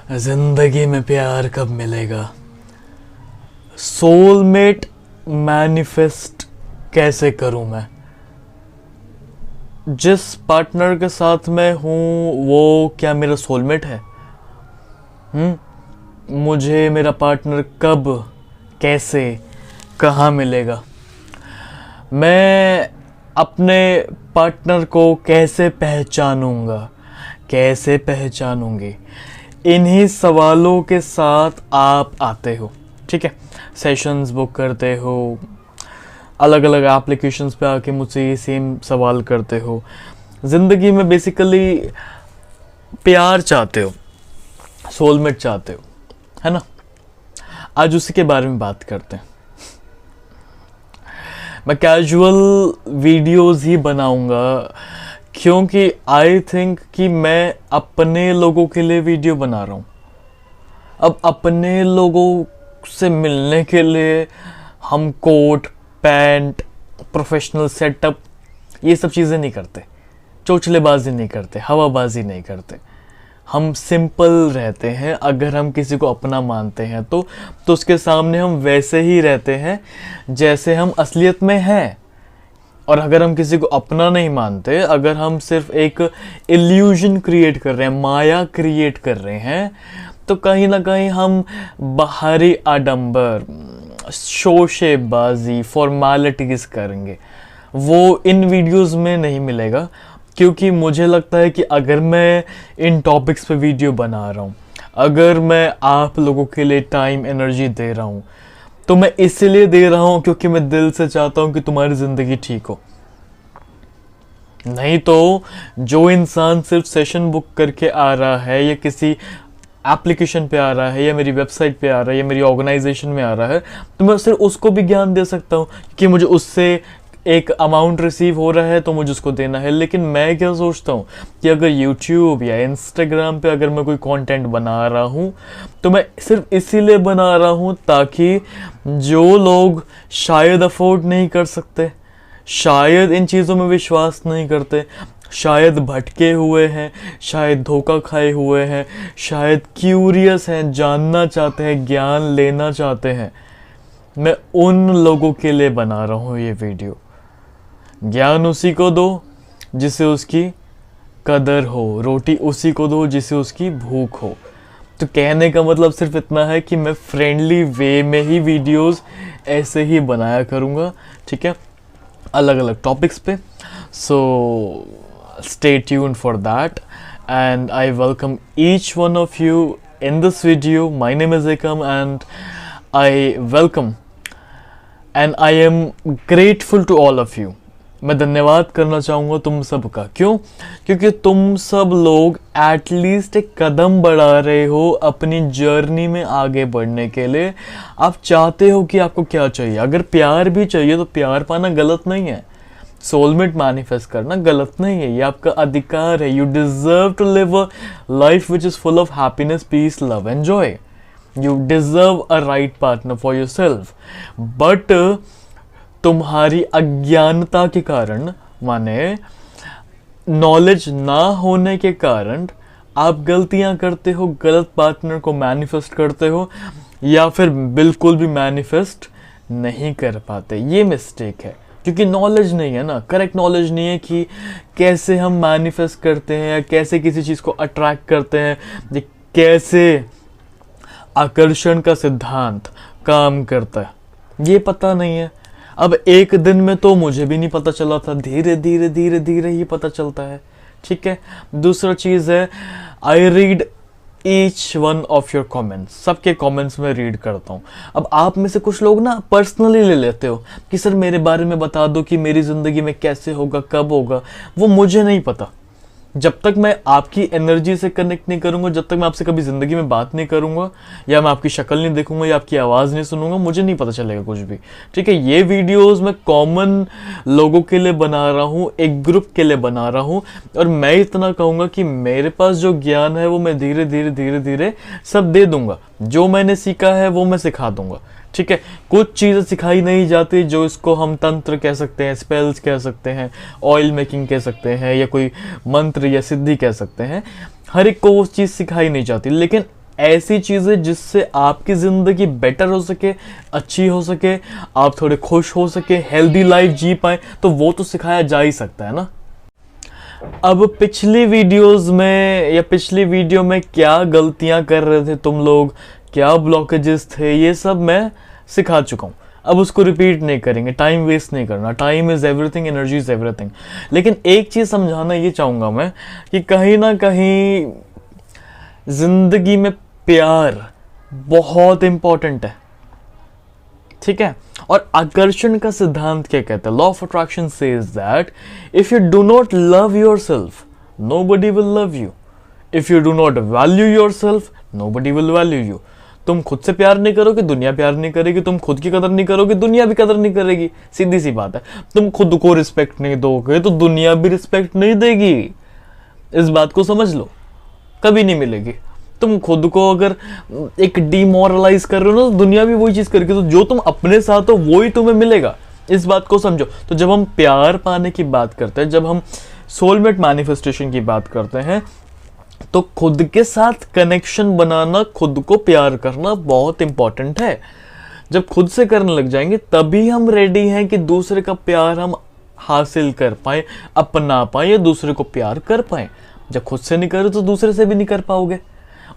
जिंदगी में प्यार कब मिलेगा? सोलमेट मैनिफेस्ट कैसे करूं मैं? जिस पार्टनर के साथ मैं हूं वो क्या मेरा सोलमेट है? मुझे मेरा पार्टनर कब, कैसे, कहाँ मिलेगा? मैं अपने पार्टनर को कैसे पहचानूंगा, कैसे पहचानूंगी? इन्हीं सवालों के साथ आप आते हो, ठीक है? सेशंस बुक करते हो, अलग अलग एप्लीकेशंस पे आके मुझसे ये सेम सवाल करते हो। ज़िंदगी में बेसिकली प्यार चाहते हो, सोलमेट चाहते हो, है ना? आज उसी के बारे में बात करते हैं। मैं कैजुअल वीडियोस ही बनाऊंगा क्योंकि आई थिंक कि मैं अपने लोगों के लिए वीडियो बना रहा हूँ। अब अपने लोगों से मिलने के लिए हम कोट, पैंट, प्रोफेशनल सेटअप, ये सब चीज़ें नहीं करते, चोचलेबाजी नहीं करते, हवाबाजी नहीं करते। हम सिंपल रहते हैं। अगर हम किसी को अपना मानते हैं तो उसके सामने हम वैसे ही रहते हैं जैसे हम असलियत में हैं। और अगर हम किसी को अपना नहीं मानते, अगर हम सिर्फ एक इल्यूजन क्रिएट कर रहे हैं, माया क्रिएट कर रहे हैं, तो कहीं ना कहीं हम बाहरी आडंबर, शोशेबाजी, फॉर्मेलिटीज करेंगे। वो इन वीडियोस में नहीं मिलेगा क्योंकि मुझे लगता है कि अगर मैं इन टॉपिक्स पे वीडियो बना रहा हूँ, अगर मैं आप लोगों के लिए टाइम, एनर्जी दे रहा हूँ, तो मैं इसलिए दे रहा हूँ क्योंकि मैं दिल से चाहता हूँ कि तुम्हारी ज़िंदगी ठीक हो। नहीं तो जो इंसान सिर्फ सेशन बुक करके आ रहा है, या किसी एप्लीकेशन पे आ रहा है, या मेरी वेबसाइट पे आ रहा है, या मेरी ऑर्गेनाइजेशन में आ रहा है, तो मैं सिर्फ उसको भी ज्ञान दे सकता हूँ कि मुझे उससे एक अमाउंट रिसीव हो रहा है तो मुझे उसको देना है। लेकिन मैं क्या सोचता हूँ कि अगर YouTube या Instagram पे अगर मैं कोई कंटेंट बना रहा हूँ तो मैं सिर्फ इसीलिए बना रहा हूँ ताकि जो लोग शायद अफोर्ड नहीं कर सकते, शायद इन चीज़ों में विश्वास नहीं करते, शायद भटके हुए हैं, शायद धोखा खाए हुए हैं, शायद क्यूरियस हैं, जानना चाहते हैं, ज्ञान लेना चाहते हैं, मैं उन लोगों के लिए बना रहा हूँ ये वीडियो। ज्ञान उसी को दो जिसे उसकी कदर हो, रोटी उसी को दो जिसे उसकी भूख हो। तो कहने का मतलब सिर्फ इतना है कि मैं फ्रेंडली वे में ही वीडियोस ऐसे ही बनाया करूँगा, ठीक है, अलग अलग टॉपिक्स पे। So stay tuned for that and I welcome each one of you in this video. My name is Ekam and I welcome and I am grateful to all of you. मैं धन्यवाद करना चाहूँगा तुम सब का। क्यों? क्योंकि तुम सब लोग एटलीस्ट एक कदम बढ़ा रहे हो अपनी जर्नी में आगे बढ़ने के लिए। आप चाहते हो कि आपको क्या चाहिए। अगर प्यार भी चाहिए तो प्यार पाना गलत नहीं है, सोलमेट मैनिफेस्ट करना गलत नहीं है, ये आपका अधिकार है। You deserve to live a life which is full of happiness, peace, love and joy. You deserve a right partner for yourself. But तुम्हारी अज्ञानता के कारण, माने नॉलेज ना होने के कारण, आप गलतियां करते हो, गलत पार्टनर को मैनिफेस्ट करते हो, या फिर बिल्कुल भी मैनिफेस्ट नहीं कर पाते। ये मिस्टेक है क्योंकि नॉलेज नहीं है ना, करेक्ट नॉलेज नहीं है कि कैसे हम मैनिफेस्ट करते हैं, या कैसे किसी चीज़ को अट्रैक्ट करते हैं, कैसे आकर्षण का सिद्धांत काम करता है, ये पता नहीं है। अब एक दिन में तो मुझे भी नहीं पता चला था, धीरे धीरे धीरे धीरे ही पता चलता है, ठीक है। दूसरा चीज़ है, I read each one of your comments, सबके कमेंट्स में रीड करता हूँ। अब आप में से कुछ लोग ना पर्सनली ले लेते हो कि सर मेरे बारे में बता दो कि मेरी ज़िंदगी में कैसे होगा, कब होगा। वो मुझे नहीं पता। जब तक मैं आपकी एनर्जी से कनेक्ट नहीं करूंगा, जब तक मैं आपसे कभी ज़िंदगी में बात नहीं करूंगा, या मैं आपकी शक्ल नहीं देखूंगा, या आपकी आवाज़ नहीं सुनूंगा, मुझे नहीं पता चलेगा कुछ भी, ठीक है। ये वीडियोस मैं कॉमन लोगों के लिए बना रहा हूँ, एक ग्रुप के लिए बना रहा हूँ। और मैं इतना कहूँगा कि मेरे पास जो ज्ञान है वो मैं धीरे धीरे धीरे धीरे सब दे दूंगा। जो मैंने सीखा है वो मैं सिखा दूंगा, ठीक है। कुछ चीज़ें सिखाई नहीं जाती, जो इसको हम तंत्र कह सकते हैं, स्पेल्स कह सकते हैं, ऑयल मेकिंग कह सकते हैं, या कोई मंत्र या सिद्धि कह सकते हैं। हर एक को वो चीज़ सिखाई नहीं जाती, लेकिन ऐसी चीज़ें जिससे आपकी ज़िंदगी बेटर हो सके, अच्छी हो सके, आप थोड़े खुश हो सके, हेल्दी लाइफ जी पाए, तो वो तो सिखाया जा ही सकता है ना। अब पिछली वीडियोस में या पिछली वीडियो में क्या गलतियां कर रहे थे तुम लोग, क्या ब्लॉकेजेस थे, ये सब मैं सिखा चुका हूँ। अब उसको रिपीट नहीं करेंगे, टाइम वेस्ट नहीं करना। Time is everything, energy is everything. लेकिन एक चीज़ समझाना ये चाहूँगा मैं कि कहीं ना कहीं ज़िंदगी में प्यार बहुत इम्पॉर्टेंट है, ठीक है। और आकर्षण का सिद्धांत क्या कहता है? Law of attraction says that if you do not love yourself, nobody will love you. If you do not value yourself, nobody will value you. तुम खुद से प्यार नहीं करोगे, दुनिया प्यार नहीं करेगी। तुम खुद की कदर नहीं करोगे, दुनिया भी कदर नहीं करेगी। सीधी सी बात है। तुम खुद को रिस्पेक्ट नहीं दोगे तो दुनिया भी रिस्पेक्ट नहीं देगी। इस बात को समझ लो, कभी नहीं मिलेगी। तुम खुद को अगर एक डिमोरलाइज कर रहे हो ना, तो दुनिया भी वही चीज करेगी। तो जो तुम अपने साथ हो वो ही तुम्हें मिलेगा, इस बात को समझो। तो जब हम प्यार पाने की बात करते हैं, जब हम सोलमेट मैनिफेस्टेशन की बात करते हैं, तो खुद के साथ कनेक्शन बनाना, खुद को प्यार करना बहुत इंपॉर्टेंट है। जब खुद से करने लग जाएंगे तभी हम रेडी हैं कि दूसरे का प्यार हम हासिल कर पाए, अपना पाए या दूसरे को प्यार कर पाए। जब खुद से नहीं कर रहे तो दूसरे से भी नहीं कर पाओगे।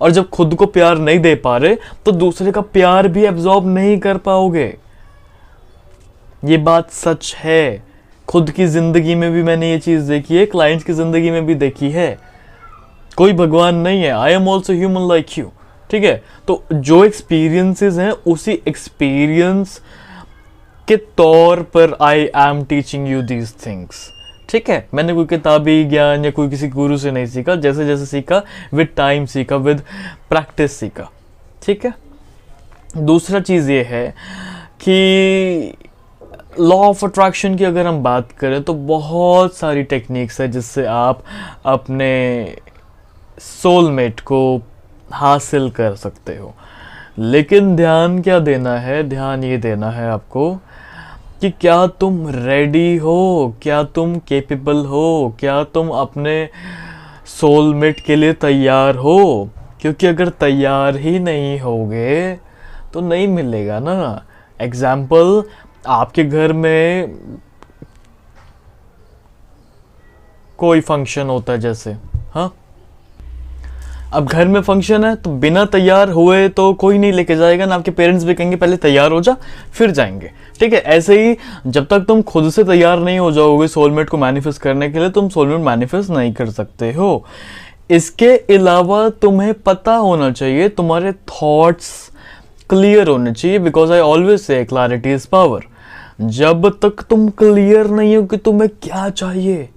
और जब खुद को प्यार नहीं दे पा रहे तो दूसरे का प्यार भी एब्जॉर्ब नहीं कर पाओगे। ये बात सच है। खुद की जिंदगी में भी मैंने ये चीज देखी है, क्लाइंट्स की जिंदगी में भी देखी है। कोई भगवान नहीं है। I am also human like you, ठीक है। तो जो एक्सपीरियंसेस हैं उसी एक्सपीरियंस के तौर पर I am teaching you these things, ठीक है। मैंने कोई किताबी ज्ञान या कोई किसी गुरु से नहीं सीखा, जैसे जैसे सीखा, विद टाइम सीखा, विद प्रैक्टिस सीखा, ठीक है। दूसरा चीज़ ये है कि लॉ ऑफ अट्रैक्शन की अगर हम बात करें तो बहुत सारी टेक्निक्स है जिससे आप अपने सोलमेट को हासिल कर सकते हो। लेकिन ध्यान क्या देना है? ध्यान ये देना है आपको कि क्या तुम रेडी हो, क्या तुम केपेबल हो, क्या तुम अपने सोलमेट के लिए तैयार हो। क्योंकि अगर तैयार ही नहीं होगे तो नहीं मिलेगा ना। एग्जाम्पल, आपके घर में कोई फंक्शन होता है जैसे, हाँ, अब घर में फंक्शन है तो बिना तैयार हुए तो कोई नहीं लेके जाएगा ना। आपके पेरेंट्स भी कहेंगे पहले तैयार हो जा फिर जाएंगे, ठीक है। ऐसे ही जब तक तुम खुद से तैयार नहीं हो जाओगे सोलमेट को मैनिफेस्ट करने के लिए, तुम सोलमेट मैनिफेस्ट नहीं कर सकते हो। इसके अलावा तुम्हें पता होना चाहिए, तुम्हारे थॉट्स क्लियर होने चाहिए, because I always say clarity is power. जब तक तुम क्लियर नहीं हो कि तुम्हें क्या चाहिए,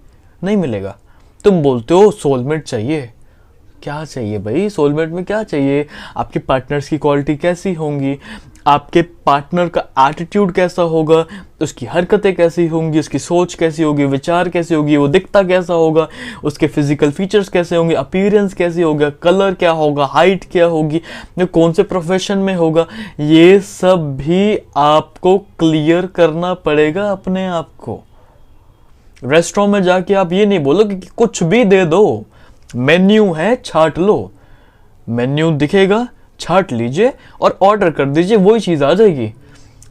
नहीं मिलेगा। तुम बोलते हो सोलमेट चाहिए, क्या चाहिए भाई? सोलमेट में क्या चाहिए? आपके पार्टनर्स की क्वालिटी कैसी होंगी, आपके पार्टनर का एटीट्यूड कैसा होगा, उसकी हरकतें कैसी होंगी, उसकी सोच कैसी होगी, विचार कैसे होगी, वो दिखता कैसा होगा, उसके फिजिकल फीचर्स कैसे होंगे, अपीयरेंस कैसी होगा, कलर क्या होगा, हाइट क्या होगी, कौन से प्रोफेशन में होगा, ये सब भी आपको क्लियर करना पड़ेगा अपने आप को। रेस्टोरेंट में जाके आप ये नहीं बोलो कि कुछ भी दे दो, मेन्यू है छाट लो। मेन्यू दिखेगा, छाट लीजिए और ऑर्डर कर दीजिए, वही चीज़ आ जाएगी।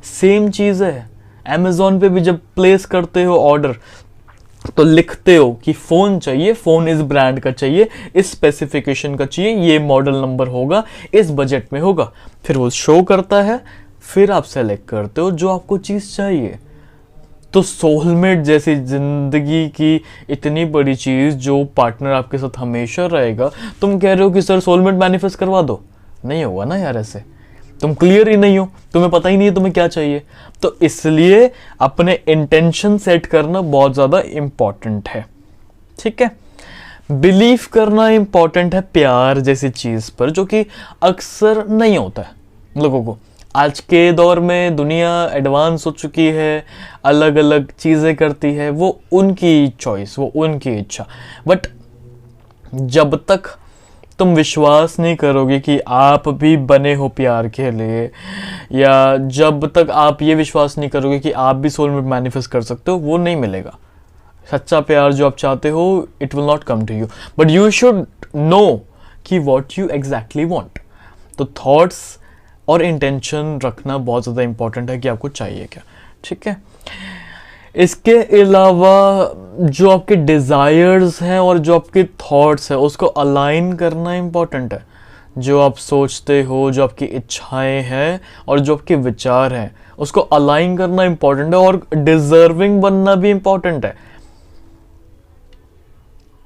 सेम चीज़ है अमेज़ॉन पे भी, जब प्लेस करते हो ऑर्डर तो लिखते हो कि फ़ोन चाहिए, फ़ोन इस ब्रांड का चाहिए, इस स्पेसिफिकेशन का चाहिए, ये मॉडल नंबर होगा, इस बजट में होगा। फिर वो शो करता है, फिर आप सेलेक्ट करते हो जो आपको चीज़ चाहिए। तो सोलमेट जैसी जिंदगी की इतनी बड़ी चीज़, जो पार्टनर आपके साथ हमेशा रहेगा, तुम कह रहे हो कि सर सोलमेट मैनिफेस्ट करवा दो, नहीं होगा ना यार। ऐसे तुम क्लियर ही नहीं हो, तुम्हें पता ही नहीं है तुम्हें क्या चाहिए। तो इसलिए अपने इंटेंशन सेट करना बहुत ज़्यादा इम्पॉर्टेंट है, ठीक है। बिलीव करना इम्पॉर्टेंट है प्यार जैसी चीज़ पर, जो कि अक्सर नहीं होता है लोगों को। आज के दौर में दुनिया एडवांस हो चुकी है, अलग अलग चीज़ें करती है, वो उनकी चॉइस, वो उनकी इच्छा। बट जब तक तुम विश्वास नहीं करोगे कि आप भी बने हो प्यार के लिए, या जब तक आप ये विश्वास नहीं करोगे कि आप भी सोलमेट मैनिफेस्ट कर सकते हो, वो नहीं मिलेगा। सच्चा प्यार जो आप चाहते हो, it will not come to you, but you should know कि व्हाट यू एग्जैक्टली वांट। तो थॉट्स और इंटेंशन रखना बहुत ज़्यादा इंपॉर्टेंट है कि आपको चाहिए क्या, ठीक है। इसके अलावा जो आपके डिज़ायर्स हैं और जो आपके थॉट्स हैं उसको अलाइन करना इम्पॉर्टेंट है। जो आप सोचते हो, जो आपकी इच्छाएं हैं और जो आपके विचार हैं उसको अलाइन करना इम्पॉर्टेंट है, और डिजर्विंग बनना भी इम्पॉर्टेंट है।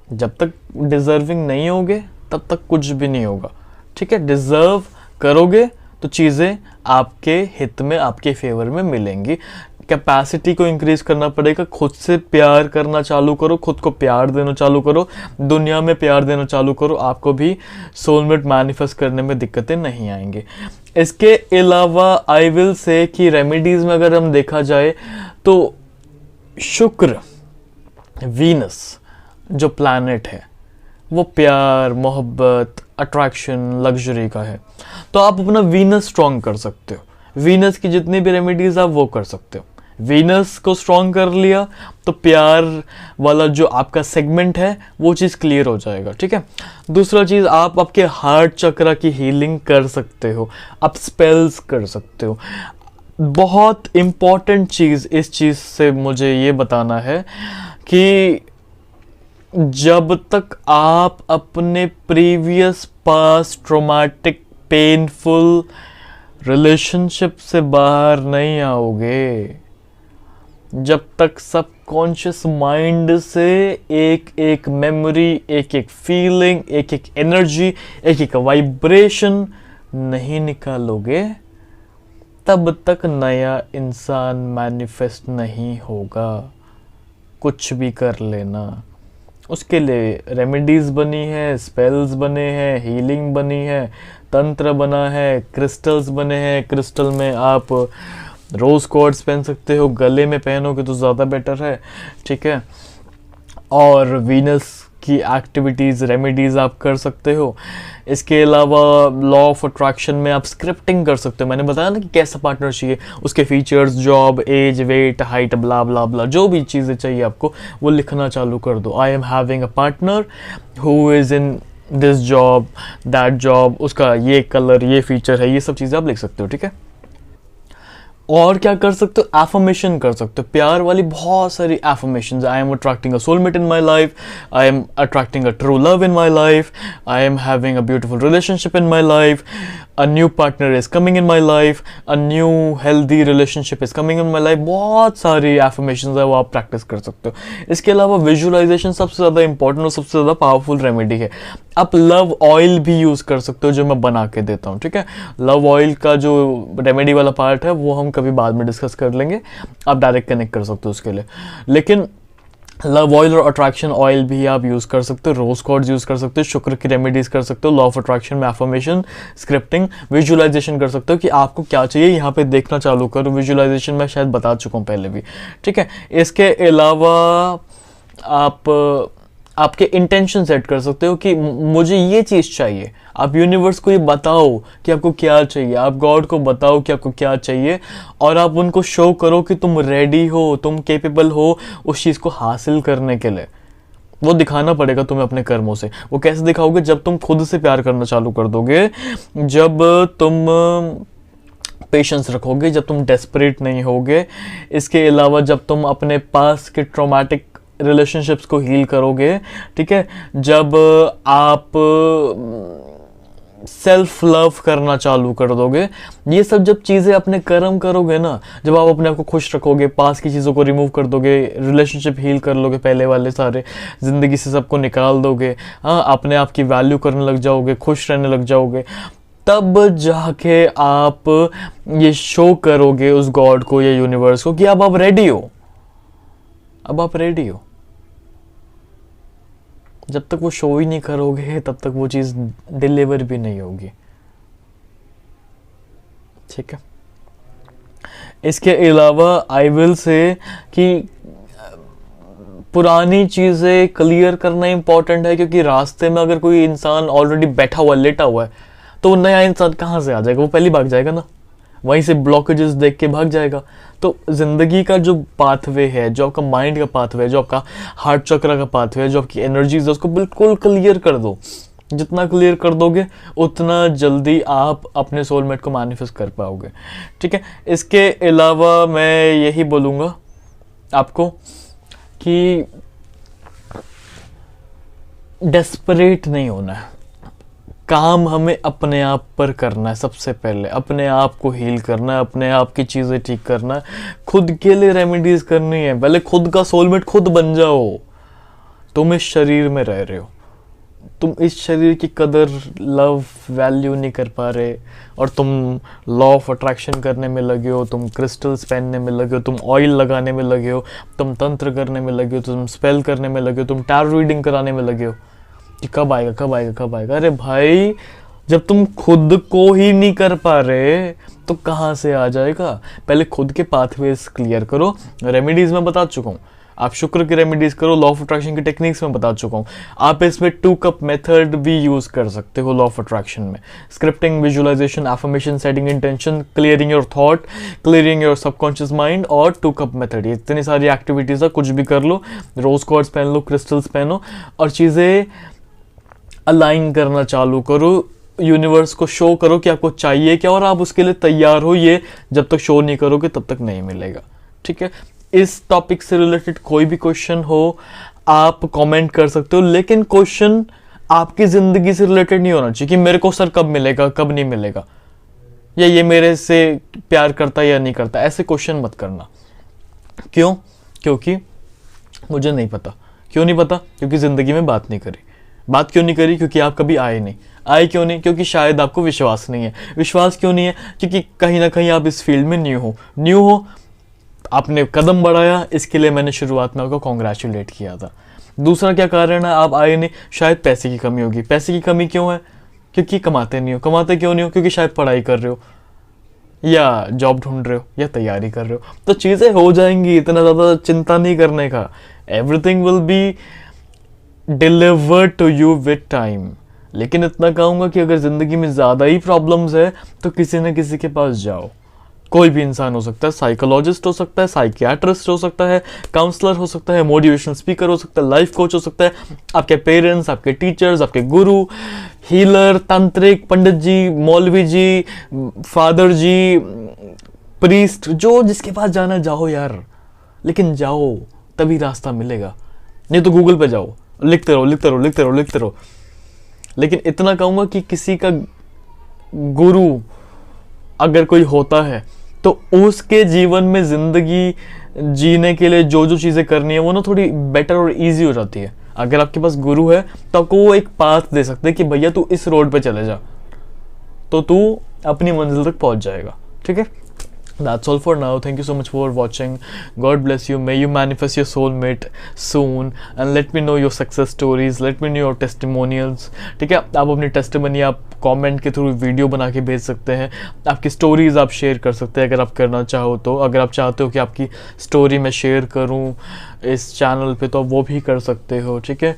जब तक डिजर्विंग नहीं होगे तब तक कुछ भी नहीं होगा, ठीक है। डिजर्व करोगे तो चीज़ें आपके हित में, आपके फेवर में मिलेंगी। कैपेसिटी को इंक्रीज करना पड़ेगा, खुद से प्यार करना चालू करो, खुद को प्यार देना चालू करो, दुनिया में प्यार देना चालू करो, आपको भी सोलमेट मैनिफेस्ट करने में दिक्कतें नहीं आएंगी। इसके अलावा आई विल से कि रेमेडीज में अगर हम देखा जाए तो शुक्र, वीनस जो प्लैनेट है वो प्यार, मोहब्बत, अट्रैक्शन, लग्जरी का है। तो आप अपना वीनस स्ट्रॉन्ग कर सकते हो। वीनस की जितनी भी रेमेडीज आप वो कर सकते हो। वीनस को स्ट्रॉन्ग कर लिया तो प्यार वाला जो आपका सेगमेंट है वो चीज़ क्लियर हो जाएगा, ठीक है। दूसरा चीज़, आप आपके हार्ट चक्रा की हीलिंग कर सकते हो, आप स्पेल्स कर सकते हो। बहुत इम्पॉर्टेंट चीज़ इस चीज़ से मुझे ये बताना है कि जब तक आप अपने previous past traumatic painful relationship से बाहर नहीं आओगे, जब तक सबकॉन्शियस माइंड से एक एक मेमोरी, एक एक फीलिंग, एक एक एनर्जी, एक एक वाइब्रेशन नहीं निकालोगे, तब तक नया इंसान मैनिफेस्ट नहीं होगा। कुछ भी कर लेना, उसके लिए रेमेडीज बनी है, स्पेल्स बने हैं, हीलिंग बनी है, तंत्र बना है, क्रिस्टल्स बने हैं। क्रिस्टल में आप रोज क्वार्ट्ज पहन सकते हो, गले में पहनोगे तो ज़्यादा बेटर है, ठीक है। और वीनस की एक्टिविटीज़, रेमेडीज़ आप कर सकते हो। इसके अलावा लॉ ऑफ अट्रैक्शन में आप स्क्रिप्टिंग कर सकते हो। मैंने बताया ना कि कैसा पार्टनर चाहिए, उसके features, job, age, weight, height, blah blah blah, जो भी चीज़ें चाहिए आपको वो लिखना चालू कर दो। I am having a partner who is in this job, that job, उसका ये कलर, ये फीचर है, ये सब चीज़ें आप लिख सकते हो, ठीक है। और क्या कर सकते हो, एफर्मेशन कर सकते हो, प्यार वाली बहुत सारी affirmation. I am attracting a soulmate in my life, I am attracting a true love in my life, I am having a beautiful relationship in my life, a new partner is coming in my life, a new healthy relationship is coming in my life. बहुत सारी affirmation है वो आप practice कर सकते हो। इसके अलावा विजुअलाइजेशन सबसे ज़्यादा इंपॉर्टेंट और सबसे ज़्यादा पावरफुल रेमेडी है। आप लव ऑयल भी यूज़ कर सकते हो, जो मैं बना के देता हूँ, ठीक है। लव ऑयल का जो रेमेडी वाला पार्ट है वो हम कभी बाद में डिस्कस कर लेंगे, आप डायरेक्ट कनेक्ट कर सकते हो उसके लिए। लेकिन लव ऑयल और अट्रैक्शन ऑयल भी आप यूज़ कर सकते हो, रोज कॉर्ड्स यूज़ कर सकते हो, शुक्र की रेमेडीज कर सकते हो, लॉ ऑफ अट्रैक्शन में एफर्मेशन, स्क्रिप्टिंग, विजुअलाइजेशन कर सकते हो कि आपको क्या चाहिए, यहाँ पे देखना चालू करो। विजुअलाइजेशन मैं शायद बता चुका हूँ पहले भी, ठीक है। इसके अलावा आप आपके इंटेंशन सेट कर सकते हो कि मुझे ये चीज़ चाहिए। आप यूनिवर्स को ये बताओ कि आपको क्या चाहिए, आप गॉड को बताओ कि आपको क्या चाहिए, और आप उनको शो करो कि तुम रेडी हो, तुम केपेबल हो उस चीज़ को हासिल करने के लिए। वो दिखाना पड़ेगा तुम्हें अपने कर्मों से। वो कैसे दिखाओगे, जब तुम खुद से प्यार करना चालू कर दोगे, जब तुम पेशेंस रखोगे, जब तुम डेस्परेट नहीं होगे। इसके अलावा जब तुम अपने पास के ट्रॉमेटिक रिलेशनशिप्स को हील करोगे, ठीक है। जब आप सेल्फ लव करना चालू कर दोगे, ये सब जब चीज़ें अपने कर्म करोगे ना, जब आप अपने आप को खुश रखोगे, पास की चीज़ों को रिमूव कर दोगे, रिलेशनशिप हील कर लोगे, पहले वाले सारे ज़िंदगी से सबको निकाल दोगे, हाँ, अपने आप की वैल्यू करने लग जाओगे, खुश रहने लग जाओगे, तब जाके आप ये शो करोगे उस गॉड को या यूनिवर्स को कि अब आप रेडी हो, अब आप रेडी हो। जब तक वो शो ही नहीं करोगे तब तक वो चीज़ डिलीवर भी नहीं होगी, ठीक है। इसके अलावा आई विल से कि पुरानी चीज़ें क्लियर करना इंपॉर्टेंट है, क्योंकि रास्ते में अगर कोई इंसान ऑलरेडी बैठा हुआ, लेटा हुआ है, तो वो नया इंसान कहाँ से आ जाएगा, वो पहले भाग जाएगा ना, वहीं से ब्लॉकेजेस देख के भाग जाएगा। तो ज़िंदगी का जो पाथवे है, जो आपका माइंड का पाथवे है, जो आपका हार्ट चक्र का पाथवे है, जो आपकी एनर्जीज है, उसको बिल्कुल क्लियर कर दो। जितना क्लियर कर दोगे उतना जल्दी आप अपने सोलमेट को मैनिफेस्ट कर पाओगे, ठीक है। इसके अलावा मैं यही बोलूँगा आपको कि डेस्परेट नहीं होना है। काम हमें अपने आप पर करना है, सबसे पहले अपने आप को हील करना है, अपने आप की चीज़ें ठीक करना है, खुद के लिए रेमेडीज करनी है। पहले खुद का सोलमेट खुद बन जाओ। तुम इस शरीर में रह रहे हो, तुम इस शरीर की कदर, लव, वैल्यू नहीं कर पा रहे और तुम लॉ ऑफ अट्रैक्शन करने में लगे हो, तुम क्रिस्टल्स पहनने में लगे हो, तुम ऑयल लगाने में लगे हो, तुम तंत्र करने में लगे हो, तुम स्पेल करने में लगे हो, तुम टैरो रीडिंग कराने में लगे हो कि कब आएगा कब आएगा कब आएगा। अरे भाई, जब तुम खुद को ही नहीं कर पा रहे तो कहाँ से आ जाएगा। पहले खुद के पाथवेज क्लियर करो। रेमेडीज में बता चुका हूँ, आप शुक्र की रेमेडीज करो। लॉ ऑफ अट्रैक्शन की टेक्निक्स में बता चुका हूँ। आप इसमें 2 कप मेथड भी यूज कर सकते हो लॉ ऑफ अट्रैक्शन में। Scripting, visualisation, affirmation, setting intention, clearing your thought, clearing your subconscious mind और 2 कप मेथड। ये इतनी सारी एक्टिविटीज है, कुछ भी कर लो, रोज क्वार्ट्ज पहन लो, क्रिस्टल्स पहनो और चीज़ें अलाइन करना चालू करो। यूनिवर्स को शो करो कि आपको चाहिए क्या और आप उसके लिए तैयार हो। ये जब तक शो नहीं करोगे तब तक नहीं मिलेगा, ठीक है। इस टॉपिक से रिलेटेड कोई भी क्वेश्चन हो आप कमेंट कर सकते हो, लेकिन क्वेश्चन आपकी ज़िंदगी से रिलेटेड नहीं होना चाहिए कि मेरे को सर कब मिलेगा कब नहीं मिलेगा, या ये मेरे से प्यार करता है या नहीं करता। ऐसे क्वेश्चन मत करना। क्यों? क्योंकि मुझे नहीं पता। क्यों नहीं पता? क्योंकि ज़िंदगी में बात नहीं करी। बात क्यों नहीं करी? क्योंकि आप कभी आए नहीं। आए क्यों नहीं? क्योंकि शायद आपको विश्वास नहीं है। विश्वास क्यों नहीं है? क्योंकि कहीं ना कहीं आप इस फील्ड में न्यू हो। आपने कदम बढ़ाया, इसके लिए मैंने शुरुआत में आपको कॉन्ग्रेचुलेट किया था। दूसरा क्या कारण है आप आए नहीं? शायद पैसे की कमी होगी। पैसे की कमी क्यों है? क्योंकि कमाते नहीं हो। कमाते क्यों नहीं हो? क्योंकि शायद पढ़ाई कर रहे हो या जॉब ढूंढ रहे हो या तैयारी कर रहे हो। तो चीज़ें हो जाएंगी, इतना ज़्यादा चिंता नहीं करने का। Everything will be delivered to you with time. लेकिन इतना कहूँगा कि अगर ज़िंदगी में ज़्यादा ही प्रॉब्लम्स है तो किसी न किसी के पास जाओ। कोई भी इंसान हो सकता है, साइकोलॉजिस्ट हो सकता है, साइकियाट्रिस्ट हो सकता है, काउंसलर हो सकता है, मोटिवेशनल स्पीकर हो सकता है, लाइफ कोच हो सकता है, आपके पेरेंट्स, आपके टीचर्स, आपके गुरु, हीलर, तांत्रिक, पंडित जी, मौलवी जी, फादर जी, प्रीस्ट, जो जिसके पास जाना जाओ यार। लेकिन जाओ, तभी रास्ता मिलेगा। नहीं तो गूगल पे जाओ, लिखते रहो लिखते रहो लिखते रहो लिखते रहो। लेकिन इतना कहूँगा कि किसी का गुरु अगर कोई होता है तो उसके जीवन में ज़िंदगी जीने के लिए जो जो चीज़ें करनी है वो ना थोड़ी बेटर और इजी हो जाती है। अगर आपके पास गुरु है तो आपको वो एक पाथ दे सकते हैं कि भैया तू इस रोड पे चले जा, तो तू अपनी मंजिल तक पहुंच जाएगा, ठीक है। That's all for now. Thank you so much for watching. God bless you. May you manifest your soulmate soon and let me know your success stories. Let me know your testimonials. ठीक है, आप अपनी testimony आप comment के through video बना के भेज सकते हैं। आपकी स्टोरीज आप शेयर कर सकते हैं अगर आप करना चाहो तो। अगर आप चाहते हो कि आपकी स्टोरी मैं शेयर करूं इस चैनल पे तो वो भी कर सकते हो, ठीक है।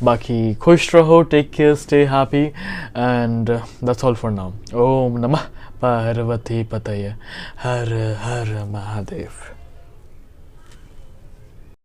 बाकी खुश रहो, take care, stay happy and that's all for now. ओम नमः पार्वती पतये, हर हर महादेव।